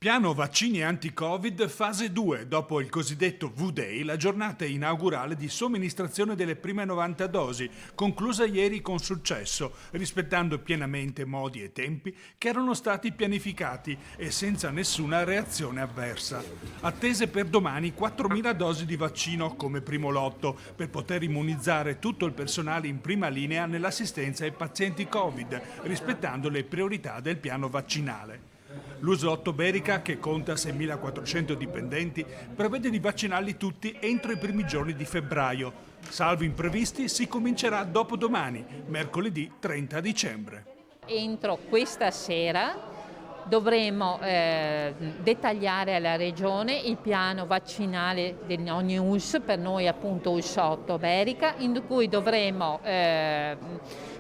Piano vaccini anti-Covid fase 2. Dopo il cosiddetto V-Day, la giornata inaugurale di somministrazione delle prime 90 dosi, conclusa ieri con successo, rispettando pienamente modi e tempi che erano stati pianificati e senza nessuna reazione avversa. Attese per domani 4.000 dosi di vaccino come primo lotto per poter immunizzare tutto il personale in prima linea nell'assistenza ai pazienti Covid, rispettando le priorità del piano vaccinale. L'Uslotto Berica, che conta 6.400 dipendenti, prevede di vaccinarli tutti entro i primi giorni di febbraio. Salvo imprevisti, si comincerà dopodomani, mercoledì 30 dicembre. Entro questa sera dovremo dettagliare alla Regione il piano vaccinale di ogni US, per noi appunto Uslotto Berica, in cui dovremo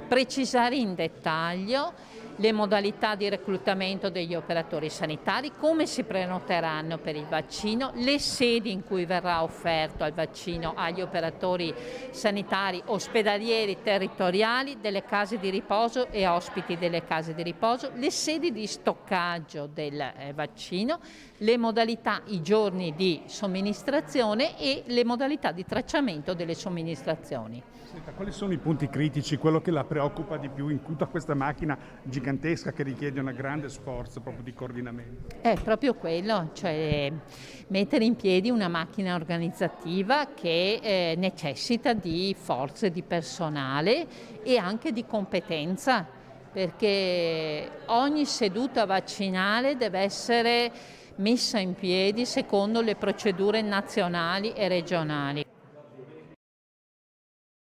precisare in dettaglio le modalità di reclutamento degli operatori sanitari, come si prenoteranno per il vaccino, le sedi in cui verrà offerto il vaccino agli operatori sanitari ospedalieri territoriali delle case di riposo e ospiti delle case di riposo, le sedi di stoccaggio del vaccino, le modalità, i giorni di somministrazione e le modalità di tracciamento delle somministrazioni. Senta, quali sono i punti critici, quello che la preoccupa di più in tutta questa macchina gigantesca che richiede un grande sforzo proprio di coordinamento? È proprio quello, cioè mettere in piedi una macchina organizzativa che necessita di forze di personale e anche di competenza, perché ogni seduta vaccinale deve essere messa in piedi secondo le procedure nazionali e regionali.